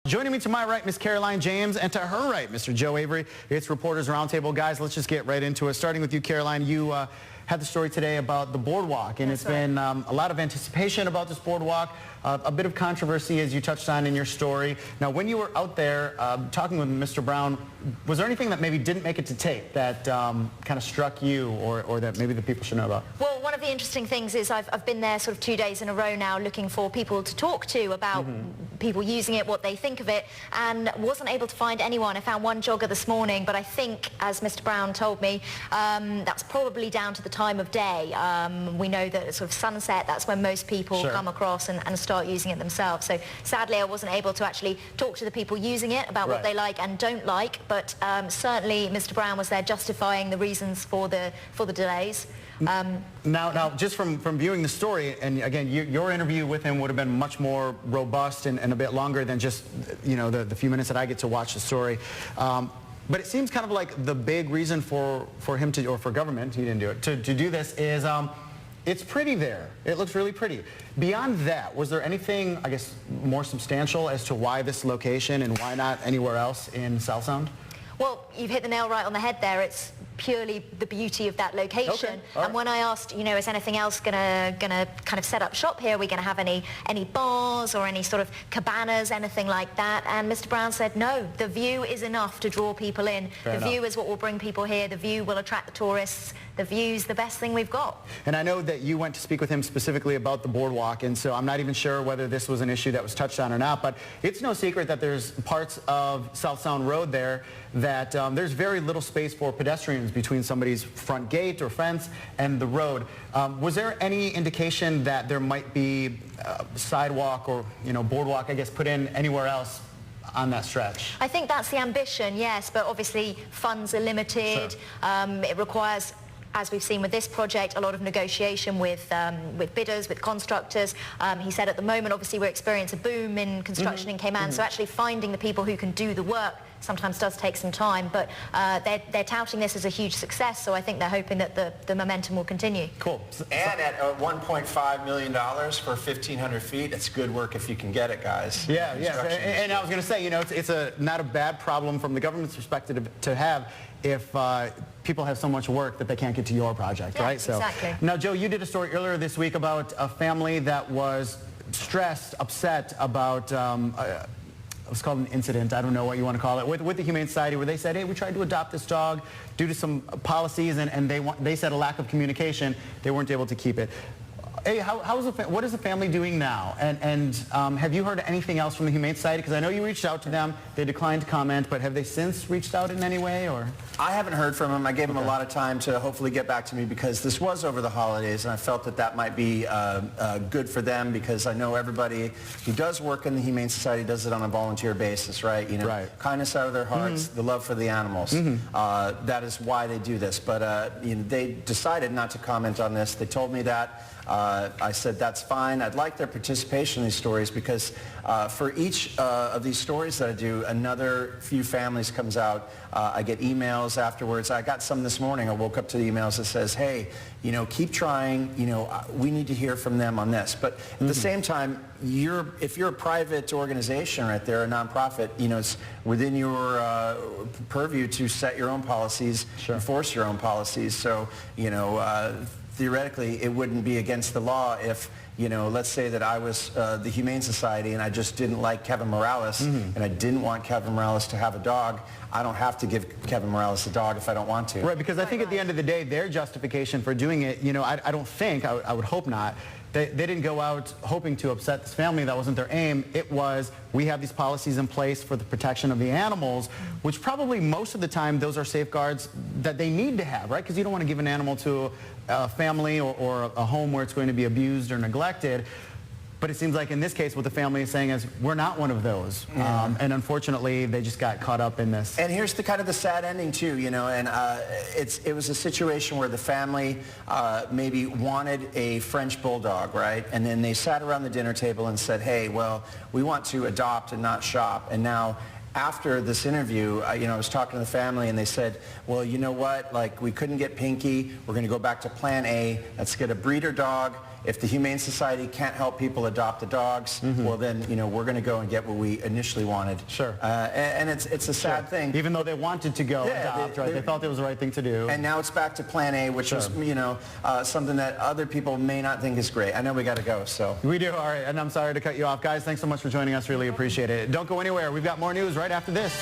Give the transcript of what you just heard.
Joining me to my right, Miss Caroline James, and to her right, Mr. Joe Avary. It's Reporters Roundtable. Guys, let's just get right into it. Starting with you, Caroline, you had the story today about the boardwalk, and it's been a lot of anticipation about this boardwalk, a bit of controversy, as you touched on in your story. Now, when you were out there talking with Mr. Brown, was there anything that maybe didn't make it to tape that kind of struck you, or that maybe the people should know about? Well, one of the interesting things is I've been there sort of 2 days in a row now looking for people to talk to about people using it, what they think of it, and wasn't able to find anyone. I found one jogger this morning, but I think, as Mr. Brown told me, that's probably down to the time of day. We know that at sort of sunset, that's when most people come across and start using it themselves. So sadly, I wasn't able to actually talk to the people using it about what they like and don't like, but certainly Mr. Brown was there justifying the reasons for the delays. Now, just from viewing the story, and again, your interview with him would have been much more robust and a bit longer than just, you know, the few minutes that I get to watch the story. But it seems kind of like the big reason for him to, or for government, he didn't do it, to do this is it's pretty there. It looks really pretty. Beyond that, was there anything, I guess, more substantial as to why this location and why not anywhere else in South Sound? Well, you've hit the nail right on the head there. It's purely the beauty of that location. And when I asked, you know, is anything else gonna kind of set up shop here? Are we gonna have any bars or any sort of cabanas, anything like that? And Mr. Brown said, no, the view is enough to draw people in. The view is what will bring people here. The view will attract the tourists. The view's the best thing we've got. And I know that you went to speak with him specifically about the boardwalk, and so I'm not even sure whether this was an issue that was touched on or not, but it's no secret that there's parts of South Sound Road there that there's very little space for pedestrians between somebody's front gate or fence and the road. Was there any indication that there might be sidewalk or, you know, boardwalk, I guess, put in anywhere else on that stretch? I think that's the ambition, yes, but obviously funds are limited. It requires, as we've seen with this project, a lot of negotiation with bidders, with constructors. He said at the moment, obviously, we're experiencing a boom in construction in Cayman, so actually finding the people who can do the work sometimes does take some time, but they're touting this as a huge success, so I think they're hoping that the momentum will continue. Cool. And at $1.5 million for 1,500 feet, it's good work if you can get it, guys. Yeah, yeah. And I was going to say, you know, it's not a bad problem from the government's perspective to have if people have so much work that they can't get to your project, right? So, exactly. Now, Joe, you did a story earlier this week about a family that was stressed, upset about it was called an incident, I don't know what you want to call it, with the Humane Society, where they said, hey, we tried to adopt this dog due to some policies, and they said a lack of communication, they weren't able to keep it. Hey, what is the family doing now? And have you heard anything else from the Humane Society? Because I know you reached out to them. They declined to comment, but have they since reached out in any way? Or I haven't heard from them. I gave them a lot of time to hopefully get back to me because this was over the holidays, and I felt that might be good for them because I know everybody who does work in the Humane Society does it on a volunteer basis, right? You know, kindness out of their hearts, the love for the animals. That is why they do this. But you know, they decided not to comment on this. They told me that. I said that's fine. I'd like their participation in these stories because for each of these stories that I do, another few families comes out. I get emails afterwards. I got some this morning. I woke up to the emails that says, hey, you know, keep trying. You know, we need to hear from them on this. But at the same time, if you're a private organization right there, a nonprofit, you know, it's within your purview to set your own policies, enforce your own policies. So, you know, theoretically, it wouldn't be against the law if, you know, let's say that I was the Humane Society and I just didn't like Kevin Morales and I didn't want Kevin Morales to have a dog. I don't have to give Kevin Morales a dog if I don't want to. Right, because I think at the end of the day, their justification for doing it, you know, I don't think, I would hope not, they didn't go out hoping to upset this family. That wasn't their aim. It was, we have these policies in place for the protection of the animals, which probably most of the time those are safeguards that they need to have, right? Because you don't want to give an animal to a family or a home where it's going to be abused or neglected. But it seems like in this case what the family is saying is we're not one of those. And unfortunately they just got caught up in this. And here's the kind of the sad ending too, you know, and it was a situation where the family maybe wanted a French bulldog, right? And then they sat around the dinner table and said, hey, well, we want to adopt and not shop. And now after this interview, you know, I was talking to the family and they said, well, you know what, like we couldn't get Pinky. We're going to go back to plan A. Let's get a breeder dog. if the Humane Society can't help people adopt the dogs, well then, we're going to go and get what we initially wanted. Sure. And it's a sad thing. Even though they wanted to go adopt, right? They felt it was the right thing to do. And now it's back to plan A, which was, something that other people may not think is great. I know we got to go, so. We do, all right, and I'm sorry to cut you off. Guys, thanks so much for joining us. Really appreciate it. Don't go anywhere. We've got more news right after this.